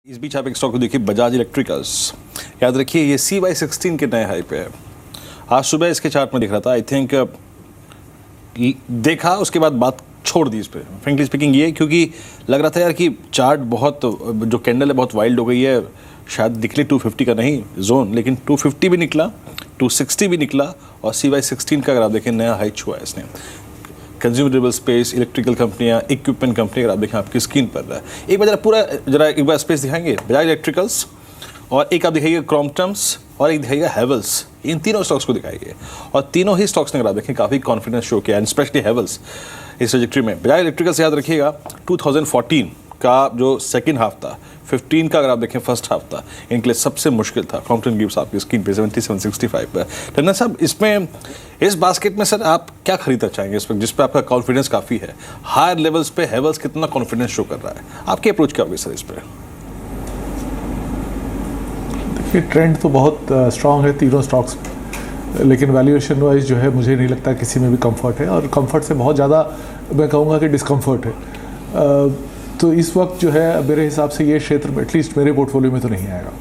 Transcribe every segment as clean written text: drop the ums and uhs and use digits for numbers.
इस बीच आप एक स्टॉक को देखिए, बजाज इलेक्ट्रिकल्स। याद रखिए ये CY16 के नए हाई पे है। आज सुबह इसके चार्ट में दिख रहा था, आई थिंक देखा, उसके बाद बात छोड़ दी इस पर। फ्रेंकली स्पीकिंग ये क्योंकि लग रहा था यार कि चार्ट बहुत, जो कैंडल है बहुत वाइल्ड हो गई है, शायद निकले 250 का नहीं जोन, लेकिन 250 भी निकला, 260 भी निकला, और CY16 का अगर आप देखें नया हाई छुआ है इसने। कंज्यूमर ड्यूरेबल स्पेस, इलेक्ट्रिकल कंपनियां, इक्विपमेंट कंपनी अगर आप देखें आपकी स्क्रीन पर रहा है। एक बार पूरा एक बार स्पेस दिखाएंगे, बजाज इलेक्ट्रिकल्स, और एक आप दिखाइए क्रॉम्पटन्स, और एक दिखाइएगा हैवेल्स। इन तीनों स्टॉक्स को दिखाइए, और तीनों ही स्टॉक्स ने अगर आप देखें काफ़ी कॉन्फिडेंस शो किया, एंड स्पेशली हैवेल्स इस ट्रजेक्टरी में। बजाज इलेक्ट्रिकल्स याद रखिएगा 2014 का जो सेकेंड हाफ था, 15 का अगर आप देखें फर्स्ट हाफ था, इनके लिए सबसे मुश्किल था। क्रॉम्पटन गिव्स आपकी स्क्रीन पे 7765 पर। टंडन साहब, इसमें इस बास्केट में सर आप क्या खरीदना चाहेंगे इस वक्त, जिस पे आपका कॉन्फिडेंस काफ़ी है? हायर लेवल्स पे हैवेल्स कितना कॉन्फिडेंस शो कर रहा है, आपकी अप्रोच क्या होगी सर इस पर? देखिए, ट्रेंड तो बहुत स्ट्रांग है तीनों स्टॉक्स, लेकिन वैल्यूएशन वाइज जो है मुझे नहीं लगता किसी में भी कंफर्ट है, और कंफर्ट से बहुत ज़्यादा मैं कहूँगा कि डिस्कम्फर्ट है। तो इस वक्त जो है मेरे हिसाब से ये क्षेत्र में एटलीस्ट मेरे पोर्टफोलियो में तो नहीं आएगा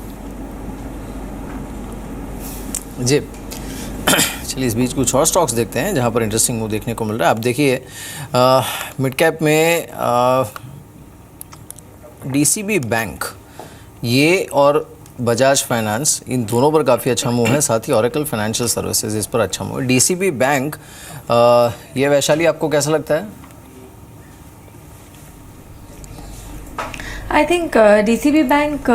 जी। चलिए, इस बीच कुछ और स्टॉक्स देखते हैं जहाँ पर इंटरेस्टिंग मूव देखने को मिल रहा है। आप देखिए मिड कैप में DCB बैंक ये और बजाज फाइनेंस, इन दोनों पर काफ़ी अच्छा मूव है। साथ ही ओरेकल फाइनेंशियल सर्विसेज, इस पर अच्छा मूव है। DCB बैंक, ये वैशाली आपको कैसा लगता है? आई थिंक DCB बैंक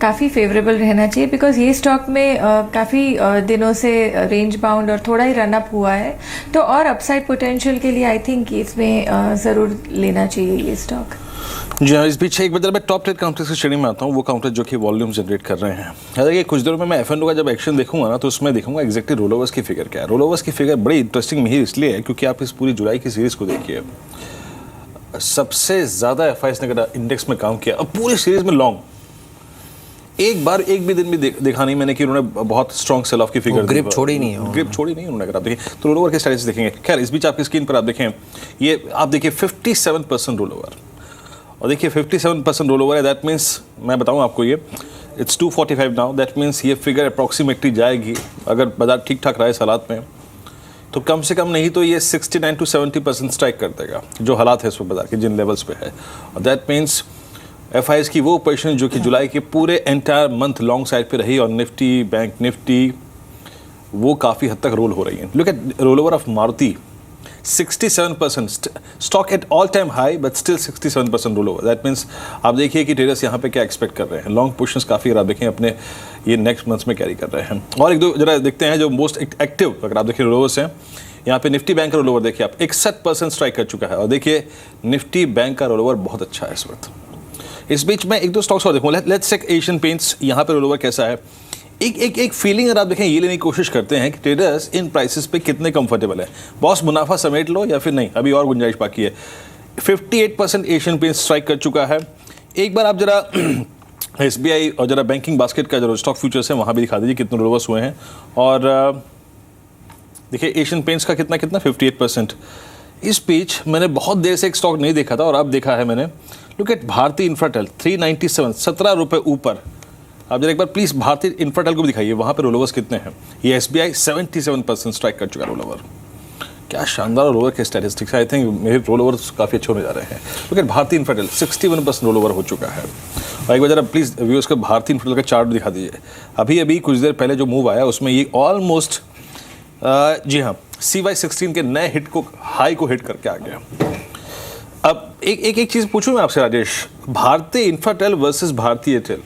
काफ़ी फेवरेबल रहना चाहिए, बिकॉज ये स्टॉक में काफ़ी दिनों से रेंज बाउंड और थोड़ा ही रनअप हुआ है, तो और अपसाइड पोटेंशियल के लिए आई थिंक इसमें ज़रूर लेना चाहिए ये स्टॉक। जी हाँ, इस बीच एक बार मैं टॉप 10 काउंटर्स की श्रेणी में आता हूँ, वो काउंटर जो कि वॉल्यूम जनरेट कर रहे हैं। देखिए, कुछ देर में मैं F&O का जब एक्शन देखूंगा ना, तो उसमें देखूंगा एग्जैक्टली रोल ओवर्स की फिगर क्या है। रोल ओवर्स की फिगर बड़ी इंटरेस्टिंग मिही इसलिए है क्योंकि आप इस पूरी जुलाई की सीरीज को देखिए, सबसे ज़्यादा FIs ने अगर इंडेक्स में काम किया, अब पूरी सीरीज में लॉन्ग, एक बार एक भी दिन भी देखा नहीं मैंने कि उन्होंने बहुत स्ट्रॉन्ग सेल ऑफ की फिगर, ग्रिप छोड़ी नहीं है, ग्रिप छोड़ी नहीं उन्होंने। अगर आप देखें तो रोल ओवर के स्टैटिस्टिक्स देखेंगे। खैर, इस बीच आपकी स्क्रीन पर आप देखें, ये आप देखिए 57% रोल ओवर, और देखिए 57% रोल ओवर है। दैट मीन्स, मैं बताऊं आपको, ये इट्स 245 नाउ। दैट मीन्स ये फिगर अप्रॉक्सीमेटली जाएगी, अगर बाजार ठीक ठाक रहे इस हालात में, तो कम से कम नहीं तो ये 69 to 70% स्ट्राइक कर देगा, जो हालात है इस बाजार के, जिन लेवल्स पे है। और दैट मीन्स FIs की वो पोजीशन जो कि जुलाई के पूरे एंटायर मंथ लॉन्ग साइड पे रही, और निफ्टी, बैंक निफ्टी, वो काफ़ी हद तक रोल हो रही है। Look at roll over of Maruti, 67%, stock at all time high but still 67% roll over. That means आप देखिए कि ट्रेडर्स यहाँ पे क्या एक्सपेक्ट कर रहे हैं। लॉन्ग पोजीशंस काफ़ी अगर आप देखें अपने ये नेक्स्ट मंथ्स में कैरी कर रहे हैं। और एक दो जरा देखते हैं जो मोस्ट एक्टिव अगर आप देखिए रोल ओवर्स हैं। यहाँ पे निफ्टी बैंक का रोल ओवर देखिए आप 61% स्ट्राइक कर चुका है, और देखिए निफ्टी बैंक का रोल ओवर बहुत अच्छा है इस वक्त। इस बीच में एक दो स्टॉक्स और देखूँ, लेट्स चेक एशियन पेंट्स, यहाँ पे रोल ओवर कैसा है। एक फीलिंग अगर आप देखें, ये लेने की कोशिश करते हैं कि ट्रेडर्स इन प्राइसेस पे कितने कंफर्टेबल है। बॉस मुनाफा समेट लो या फिर नहीं, अभी और गुंजाइश बाकी है। 58% एशियन पेंट्स स्ट्राइक कर चुका है। एक बार आप जरा SBI और जरा बैंकिंग बास्केट का जो स्टॉक फ्यूचर्स है वहाँ भी दिखा दीजिए कितने रोल ओवर्स हुए हैं। और देखिए एशियन पेंट्स का कितना 58%। इस बीच मैंने बहुत देर से एक स्टॉक नहीं देखा था और अब देखा है मैंने। लुक एट भारती इंफ्राटेल 397, 17 रुपये ऊपर। आप जरा एक बार प्लीज़ भारती इंफ्राटेल को भी दिखाइए, वहाँ पे रोल ओवर्स कितने हैं। ये SBI 77% स्ट्राइक कर चुका रोल ओवर। क्या शानदार रोल ओवर के स्टैटिस्टिक्स। आई थिंक मेरे रोल ओवर्स काफ़ी अच्छे होने जा रहे हैं। Look at Bharti Infratel 61% roll over हो चुका है। और एक बार जरा प्लीज़ व्यूअर्स को भारती इंफ्राटेल का चार्ट दिखा दीजिए। अभी कुछ देर पहले जो मूव आया उसमें ये ऑलमोस्ट जी हाँ CY16 के नए हिट को, हाई को हिट करके आ गया। अब एक चीज़ पूछूं मैं आपसे राजेश, भारती इंफ्राटेल वर्सेस भारती एयरटेल,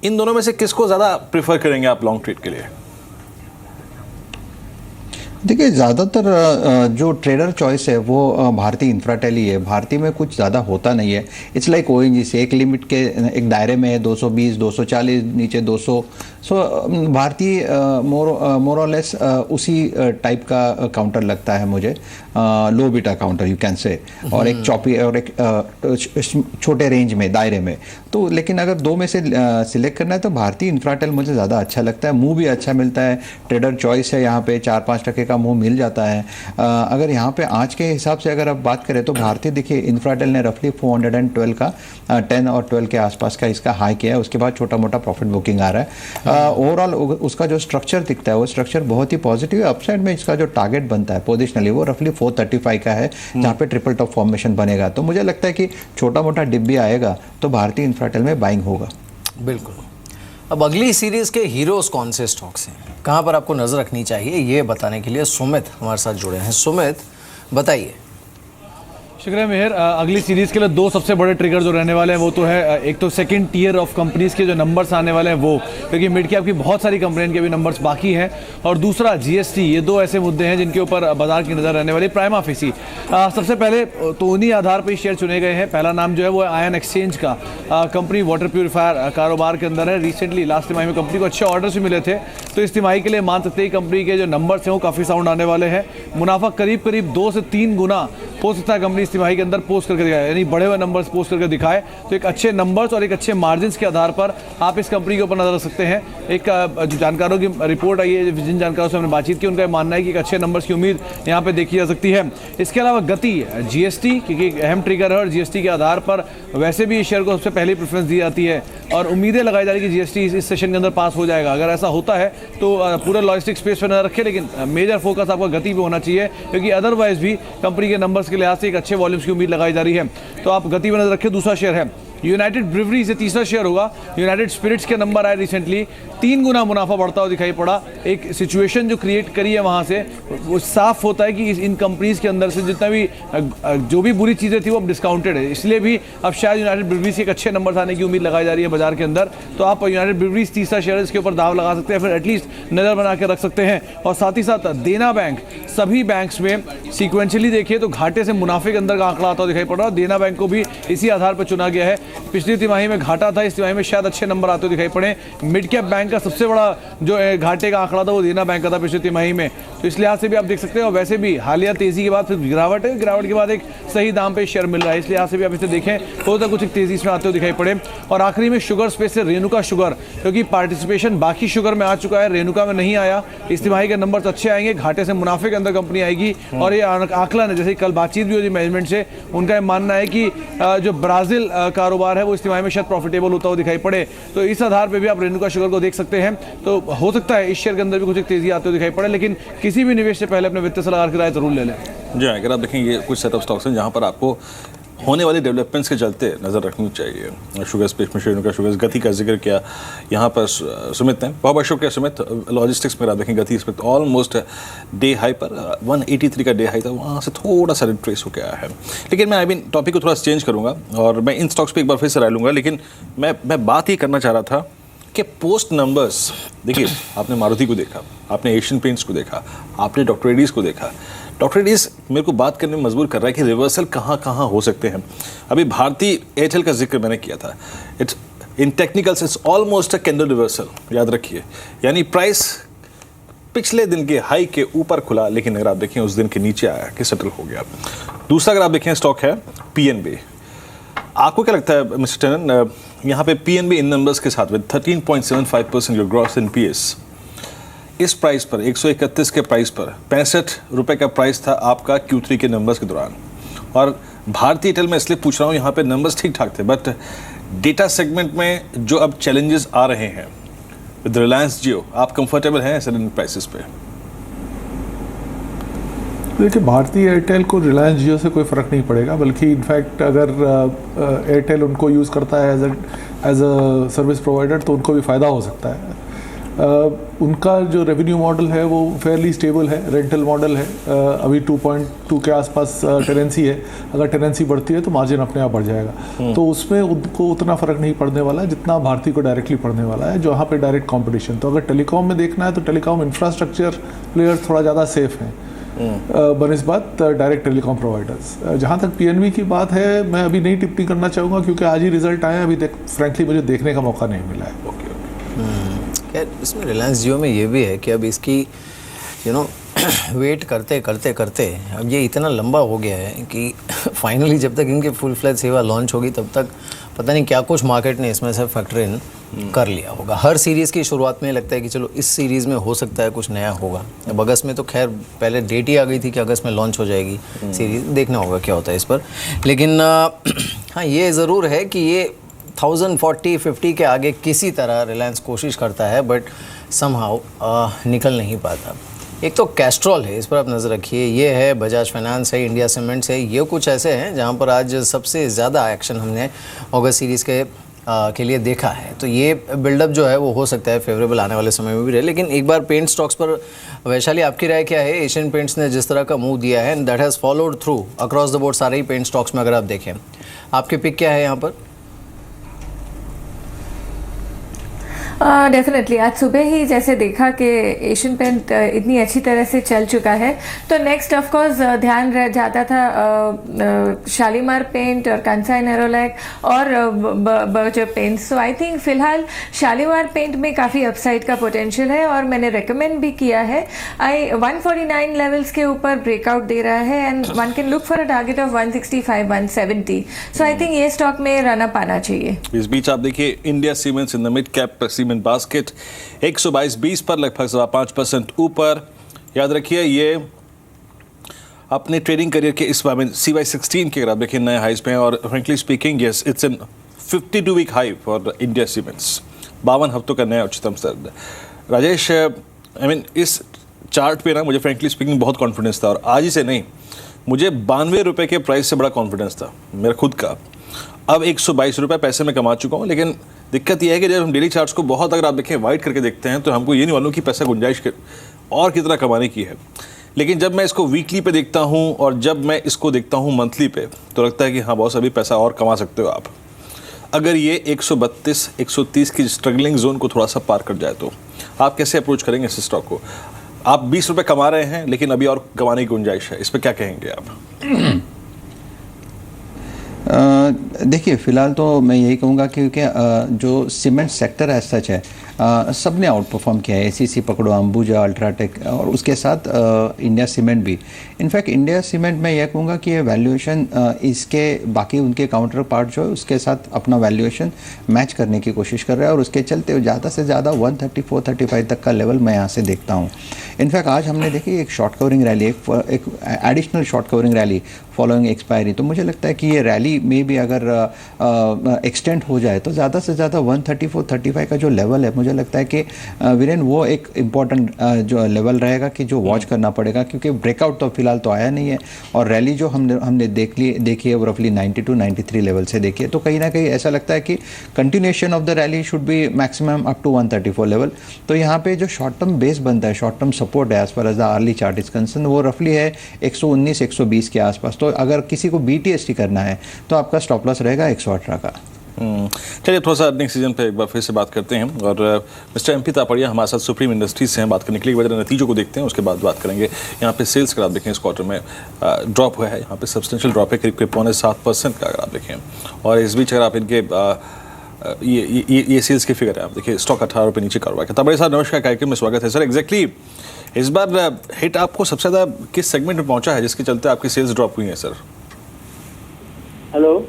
इन दोनों में से किसको ज़्यादा प्रेफर करेंगे आप लॉन्ग ट्रेड के लिए? देखिए, ज़्यादातर जो ट्रेडर चॉइस है वो भारती इंफ्राटेल ही है। भारती में कुछ ज़्यादा होता नहीं है। इट्स लाइक ONGC, एक लिमिट के एक दायरे में है, 220, 240, नीचे 200। सो भारती मोर और लेस उसी टाइप का काउंटर लगता है मुझे, लो बीटा काउंटर यू कैन से, और एक चौपी और एक छोटे रेंज में, दायरे में। तो लेकिन अगर दो में से सिलेक्ट करना है तो भारती इंफ्राटेल मुझे ज़्यादा अच्छा लगता है। मूव भी अच्छा मिलता है, ट्रेडर चॉइस है यहाँ पे, 4-5% का का मुंह मिल जाता है। अगर यहाँ पे आज के हिसाब से अगर आप बात करें तो भारतीय देखिए इंफ्राटेल ने रफली 412 का 10 और 12 के आसपास का इसका हाई किया है, उसके बाद छोटा मोटा प्रॉफिट बुकिंग आ रहा है। ओवरऑल उसका जो स्ट्रक्चर दिखता है वो स्ट्रक्चर बहुत ही पॉजिटिव है। अपसाइड में इसका जो टारगेट बनता है पोजिशनली वो रफली 435 का है, जहाँ पे ट्रिपल टॉप फॉर्मेशन बनेगा। तो मुझे लगता है कि छोटा मोटा डिप भी आएगा तो भारतीय इंफ्राटेल में बाइंग होगा। बिल्कुल। अब अगली सीरीज के हीरोज कौन से स्टॉक्स हैं, कहाँ पर आपको नजर रखनी चाहिए, ये बताने के लिए सुमित हमारे साथ जुड़े हैं। सुमित बताइए। शुक्रिया मेहर। अगली सीरीज़ के लिए दो सबसे बड़े ट्रिगर जो रहने वाले हैं वो तो है, एक तो सेकंड टियर ऑफ कंपनीज़ के जो नंबर्स आने वाले हैं वो, क्योंकि मिड कैप की बहुत सारी कंपनियों के भी नंबर्स बाकी हैं, और दूसरा जीएसटी। ये दो ऐसे मुद्दे हैं जिनके ऊपर बाजार की नज़र रहने वाली। प्राइमा फेसी सबसे पहले तो उन्हीं आधार पर शेयर चुने गए हैं। पहला नाम जो है वो आयन एक्सचेंज का। कंपनी वाटर प्योरीफायर कारोबार के अंदर है। रिसेंटली लास्ट तिमाही में कंपनी को अच्छे ऑर्डर्स भी मिले थे, तो इस तिमाही के लिए मान सकते हैं कंपनी के जो नंबर्स हैं वो काफ़ी साउंड आने वाले हैं। मुनाफा करीब करीब 2 से 3 गुना हो सकता है कंपनी इस तिमाही के अंदर पोस्ट करके दिखाए, यानी बढ़े हुए नंबर्स पोस्ट करके दिखाए। तो एक अच्छे नंबर्स और एक अच्छे मार्जिन्स के आधार पर आप इस कंपनी के ऊपर नजर रख सकते हैं। एक जो जानकारों की रिपोर्ट आई है, जिन जानकारों से हमने बातचीत की, उनका मानना है कि एक अच्छे नंबर्स की उम्मीद यहाँ पे देखी जा सकती है। इसके अलावा गति जीएसटी, क्योंकि एक अहम ट्रिगर है और जीएसटी के आधार पर वैसे भी इस शेयर को सबसे पहले प्रेफरेंस दी जाती है, और उम्मीदें लगाई जा रही है कि जीएसटी इस सेशन के अंदर पास हो जाएगा। अगर ऐसा होता है तो पूरे लॉजिस्टिक स्पेस पर नजर रखें, लेकिन मेजर फोकस आपका गति पे होना चाहिए, क्योंकि अदरवाइज भी कंपनी के नंबर्स के लिहाज से एक अच्छे वॉल्यूम्स की उम्मीद लगाई जा रही है। तो आप गति पर नजर रखें। दूसरा शेयर है यूनाइटेड ब्रिवरी, से तीसरा शेयर होगा। यूनाइटेड स्पिरिट्स के नंबर आए रिसेंटली, 3 गुना मुनाफा बढ़ता हुआ दिखाई पड़ा। एक सिचुएशन जो क्रिएट करी है वहाँ से वो साफ होता है कि इन कंपनीज के अंदर से जितना भी जो भी बुरी चीज़ें थी वो अब डिस्काउंटेड है, इसलिए भी अब शायद यूनाइटेड ब्रिवरी से एक अच्छे नंबर आने की उम्मीद लगाई जा रही है बाजार के अंदर। तो आप यूनाइटेड ब्रिवरीज तीसरा शेयर इसके ऊपर दाव लगा सकते हैं, फिर एटलीस्ट नज़र बना के रख सकते हैं। और साथ ही साथ देना बैंक, सभी बैंक्स में सीक्वेंशियली देखिए तो घाटे से मुनाफे के अंदर का आंकड़ा आता हुआ दिखाई पड़ रहा है। देना बैंक को भी इसी आधार पर चुना गया है। पिछली तिमाही में घाटा था, इस तिमाही में शायद अच्छे नंबर आते हुए दिखाई पड़े। मिड कैप बैंक का सबसे बड़ा जो घाटे का आंकड़ा था वो देना बैंक का था पिछली तिमाही में, तो इस लिहाज से भी आप देख सकते हैं। और वैसे भी हालिया तेजी के बाद फिर गिरावट है, गिरावट के बाद एक सही दाम पे शेयर मिल रहा है, इस लिहाज से भी आप इसे देखें हो तो कुछ एक तेजी इसमें आते हुए दिखाई पड़े। और आखिरी में शुगर स्पेस से रेणुका शुगर, क्योंकि पार्टिसिपेशन बाकी शुगर में आ चुका है, रेणुका में नहीं आया। इस तिमाही के नंबर अच्छे आएंगे, घाटे से मुनाफे के अंदर कंपनी आएगी। और ये आकलन है, जैसे कल बातचीत भी हुई मैनेजमेंट से, उनका मानना है कि जो ब्राजील कारोबार है वो इस तिमाही में शायद प्रॉफिटेबल होता हुआ दिखाई पड़े। तो इस आधार पे भी आप रेणुका शुगर को देख सकते हैं। तो हो सकता है इस शेयर के अंदर भी कुछ एक तेजी आते हुए दिखाई पड़े, लेकिन किसी भी निवेश से पहले अपने वित्तीय सलाहकार की राय जरूर ले लें। जी, अगर आप देखेंगे कुछ सेटअप स्टॉक्स हैं जहाँ पर आपको होने वाले डेवलपमेंट्स के चलते नज़र रखनी चाहिए। शुगर स्पेस में रेणुका शुगर, गति का जिक्र किया यहाँ पर सुमित ने, बहुत बहुत शुक्रिया सुमित। लॉजिस्टिक्स में आप देखें गति इस पर ऑलमोस्ट डे हाई पर 183 का डे हाई था, वहाँ से थोड़ा सा रिट्रेस हो गया है। लेकिन मैं टॉपिक को थोड़ा चेंज करूँगा और मैं इन स्टॉक्स पर एक बार फिर से राय लूँगा। लेकिन मैं बात ही करना चाह रहा था कि पोस्ट नंबर्स देखिए, आपने मारुति को देखा, आपने एशियन पेंट्स को देखा, आपने डॉक्टर रेड्डीज को देखा। डॉक्टर रेड्डीज मेरे को बात करने में मजबूर कर रहा है कि रिवर्सल कहाँ कहाँ हो सकते हैं। अभी भारतीय एयरटेल का जिक्र मैंने किया था, it's in technicals it's almost a candle reversal, याद रखिए। यानी प्राइस पिछले दिन के हाई के ऊपर खुला, लेकिन अगर आप देखें उस दिन के नीचे आया कि सेटल हो गया। दूसरा अगर आप देखें स्टॉक है पीएनबी। आपको क्या लगता है मिस्टर टंडन, यहाँ पे पीएनबी इन नंबर्स के साथ विद 13.75% योर ग्रॉस एनपीएस, इस प्राइस पर 131 के प्राइस पर 65 रुपये का प्राइस था आपका Q3 के नंबर्स के दौरान। और भारतीय एयरटेल में इसलिए पूछ रहा हूँ, यहाँ पे नंबर्स ठीक ठाक थे, बट डेटा सेगमेंट में जो अब चैलेंजेस आ रहे हैं विद रिलायंस जियो, आप कंफर्टेबल हैं ऐसे प्राइसेस पे? देखिए, भारतीय एयरटेल को रिलायंस जियो से कोई फ़र्क नहीं पड़ेगा, बल्कि इनफैक्ट अगर एयरटेल उनको यूज़ करता है एज अ सर्विस प्रोवाइडर तो उनको भी फ़ायदा हो सकता है। उनका जो रेवेन्यू मॉडल है वो फेयरली स्टेबल है, रेंटल मॉडल है। अभी 2.2 के आसपास टेनेंसी है, अगर टेनेंसी बढ़ती है तो मार्जिन अपने आप बढ़ जाएगा। तो उसमें उनको उतना फ़र्क नहीं पड़ने वाला है जितना भारतीय को डायरेक्टली पड़ने वाला है, जहाँ पे डायरेक्ट कंपटीशन। तो अगर टेलीकॉम में देखना है तो टेलीकॉम इंफ्रास्ट्रक्चर प्लेयर्स थोड़ा ज़्यादा सेफ हैं बनिस्बत डायरेक्ट टेलीकॉम प्रोवाइडर्स। जहाँ तक पीएनबी की बात है, मैं अभी नहीं टिप्पणी करना चाहूँगा क्योंकि आज ही रिजल्ट आया, अभी फ्रैंकली मुझे देखने का मौका नहीं मिला है। इसमें रिलायंस जियो में ये भी है कि अब इसकी वेट करते करते करते अब ये इतना लंबा हो गया है कि फाइनली जब तक इनके फुल फ्लैज सेवा लॉन्च होगी तब तक पता नहीं क्या कुछ मार्केट ने इसमें से फैक्टर इन कर लिया होगा। हर सीरीज़ की शुरुआत में लगता है कि चलो इस सीरीज़ में हो सकता है कुछ नया होगा। अब अगस्त में तो खैर पहले डेट ही आ गई थी कि अगस्त में लॉन्च हो जाएगी सीरीज़, देखना होगा क्या होता है इस पर। लेकिन हाँ ये ज़रूर है कि ये 1040-50 के आगे किसी तरह रिलायंस कोशिश करता है, बट समहाउ निकल नहीं पाता। एक तो कैस्ट्रॉल है, इस पर आप नज़र रखिए, ये है बजाज फाइनेंस है, इंडिया सीमेंट्स है, ये कुछ ऐसे हैं जहाँ पर आज सबसे ज़्यादा एक्शन हमने अगस्त सीरीज़ के लिए देखा है। तो ये बिल्डअप जो है वो हो सकता है फेवरेबल आने वाले समय में भी रहे। लेकिन एक बार पेंट स्टॉक्स पर वैशाली आपकी राय क्या है? एशियन पेंट्स ने जिस तरह का मूव दिया है that has followed through across the board सारे ही पेंट स्टॉक्स में, अगर आप देखें आपके पिक क्या है यहाँ पर? डेफिनेटली आज सुबह ही जैसे देखा कि एशियन पेंट इतनी अच्छी तरह से चल चुका है, तो नेक्स्ट ऑफ कोर्स ध्यान रह जाता था शालीमार पेंट और कंसाई नेरोलैक और Berger paint. So I think फिलहाल शालीमार पेंट में काफ़ी अपसाइड का पोटेंशियल है और मैंने रेकमेंड भी किया है। 149 लेवल्स के ऊपर ब्रेकआउट दे रहा है and one can look for a target of 165-170। So I think ये स्टॉक में रनअप आना चाहिए। इस बीच आप देखिए India cements in the mid cap cement basket 122.20 पर लगभग 5% ऊपर। याद रखिए ये अपने ट्रेडिंग करियर के इस बार में CY16 के अगर आप देखिए नए हाइज पे हैं और frankly speaking yes it's in 52 week high for India cements, 52 हफ्तों का नया उच्चतम स्तर। राजेश आई मीन इस चार्ट पे ना मुझे फ्रेंकली स्पीकिंग बहुत कॉन्फिडेंस था और आज ही से नहीं, मुझे 92 रुपये के प्राइस से बड़ा कॉन्फिडेंस था मेरा खुद का। अब 122 रुपये पैसे में कमा चुका हूँ, लेकिन दिक्कत यह है कि जब हम डेली चार्ट्स को बहुत अगर आप देखें वाइड करके देखते हैं तो हमको ये नहीं मालूम कि पैसा गुंजाइश और कितना कमाने की है। लेकिन जब मैं इसको वीकली पे देखता हूँ और जब मैं इसको देखता हूँ मंथली पे, तो लगता है कि हाँ बॉस अभी पैसा और कमा सकते हो आप, अगर ये 132-130 की स्ट्रगलिंग जोन को थोड़ा सा पार कर जाए। तो आप कैसे अप्रोच करेंगे इस स्टॉक को? आप 20 रुपये कमा रहे हैं लेकिन अभी और कमाने की गुंजाइश है, इस पर क्या कहेंगे आप? देखिए फ़िलहाल तो मैं यही कहूँगा क्योंकि जो सीमेंट सेक्टर एज सच है सब ने आउट परफॉर्म किया है। ACC पकड़ो, अंबुजा, अल्ट्राटेक और उसके साथ इंडिया सीमेंट भी। इनफैक्ट इंडिया सीमेंट मैं यह कहूँगा कि ये वैल्यूएशन इसके बाकी उनके काउंटर पार्ट जो है उसके साथ अपना वैल्यूएशन मैच करने की कोशिश कर रहा है और उसके चलते ज़्यादा से ज़्यादा 134-135 तक का लेवल मैं यहाँ से देखता हूँ। इनफैक्ट आज हमने देखी एक शॉर्ट कवरिंग रैली, एक additional short covering rally following expiry. तो मुझे लगता है कि ये रैली में भी अगर एक्सटेंड हो जाए तो ज़्यादा से ज़्यादा 134-135 का जो लेवल है, मुझे लगता है कि वीरेन वो एक इम्पॉर्टेंट जो लेवल रहेगा कि जो वॉच करना पड़ेगा, क्योंकि ब्रेकआउट तो फिलहाल तो आया नहीं है और रैली जो हमने देखी है वो रफली 92-93 लेवल से देखी है। तो कहीं ना कहीं ऐसा लगता है कि continuation of the rally should be maximum up to 134 level. तो यहाँ पे जो शॉर्ट टर्म बेस बनता है, शॉर्ट टर्म सपोर्ट है as far as the early chart is concern, वो रफली है 119-120 के आसपास। तो अगर किसी को BTST करना है तो आपका स्टॉप लॉस रहेगा 118 का। चलिए थोड़ा सा अर्निंग सीजन पे एक बार फिर से बात करते हैं और मिस्टर MP तापड़िया हमारे साथ सुप्रीम इंडस्ट्रीज से हैं। बात करने के लिए वजह नतीजों को देखते हैं, उसके बाद बात करेंगे। यहाँ पे सेल्स का आप देखें इस क्वार्टर में ड्रॉप हुआ है, यहाँ पे सब्सटेंशियल ड्रॉप है करीब 7% का अगर आप देखें। और इस बीच अगर आप इनके ये सेल्स के फिगर है, आप देखिए स्टॉक 18 रुपये नीचे कारोबार करता है। बड़े साहब नमस्कार, कार्यक्रम में स्वागत है सर। एग्जैक्टली इस बार हिट आपको सबसे ज़्यादा किस सेगमेंट में पहुँचा है जिसके चलते आपकी सेल्स ड्रॉप हुई है सर? हेलो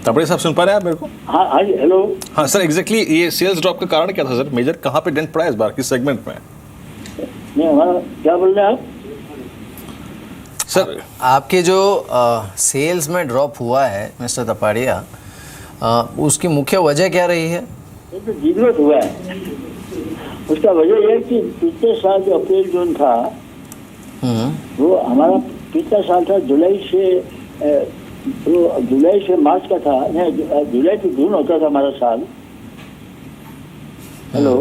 तापड़िया साहब सुन पा रहे हैं आप मेरे को? हाँ जी हेलो। हाँ सर, एग्जैक्टली ये सेल्स ड्रॉप का कारण क्या था सर? मेजर कहाँ पे डेंट पड़ा है इस बार, किस सेगमेंट में? नहीं हमारा क्या बोल रहे हैं आप सर? आपके जो सेल्स में ड्रॉप हुआ है मिस्टर तापड़िया, उसकी मुख्य वजह क्या रही है? ये तो जीग्रोथ हुआ है। उसका वजह यह कि पिछले साल जो अप्रैल जून था वो हमारा पिछला साल था जुलाई से मार्च का था, जुलाई से जून होता था हमारा साल। हेलो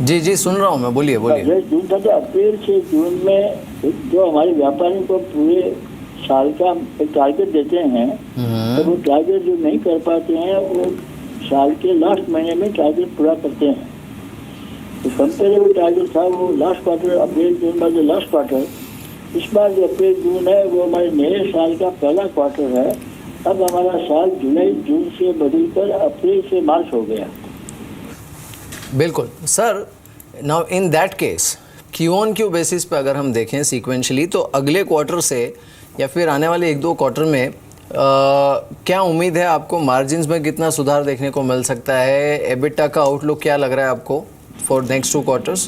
जी सुन रहा हूँ मैं, बोलिए बोलिए। जून था तो अप्रैल से जून में जो हमारे व्यापारी को पूरे साल का एक टारगेट देते हैं, तो वो टारगेट जो नहीं कर पाते हैं वो साल के लास्ट महीने में टारगेट पूरा करते हैं। तो कंपेरेबल टारगेट था वो लास्ट क्वार्टर, अप्रैल जून का जो लास्ट क्वार्टर, इस बार जो अप्रैल जून है वो हमारे नए साल का पहला क्वार्टर है। अब हमारा साल जुलाई जून से बदलकर अप्रैल से मार्च हो गया। बिल्कुल sir. Now in that case Q-on-Q basis पे अगर हम देखें सीक्वेंशली, तो अगले क्वार्टर से या फिर आने वाले 1-2 क्वार्टर में क्या उम्मीद है आपको मार्जिन्स में कितना सुधार देखने को मिल सकता है? एबिटा का आउटलुक क्या लग रहा है आपको फॉर नेक्स्ट 2 क्वार्टर्स?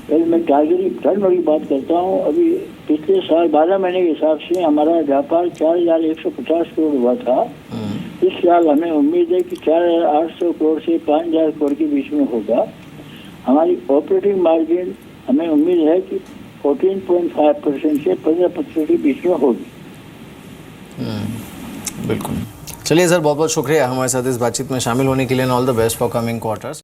पहले मैं टारगेट टर्न की बात करता हूँ। अभी पिछले साल 12 महीने के हिसाब से हमारा व्यापार 4,150 करोड़ हुआ था। इस साल हमें उम्मीद है कि 4,800 करोड़ से 5,000 करोड़ के बीच में होगा। हमारी ऑपरेटिंग मार्जिन हमें उम्मीद है कि 14.5% से 15% के बीच में होगी। बिल्कुल। चलिए सर, बहुत बहुत शुक्रिया हमारे साथ इस बातचीत में शामिल होने के लिए। All the best for coming quarters.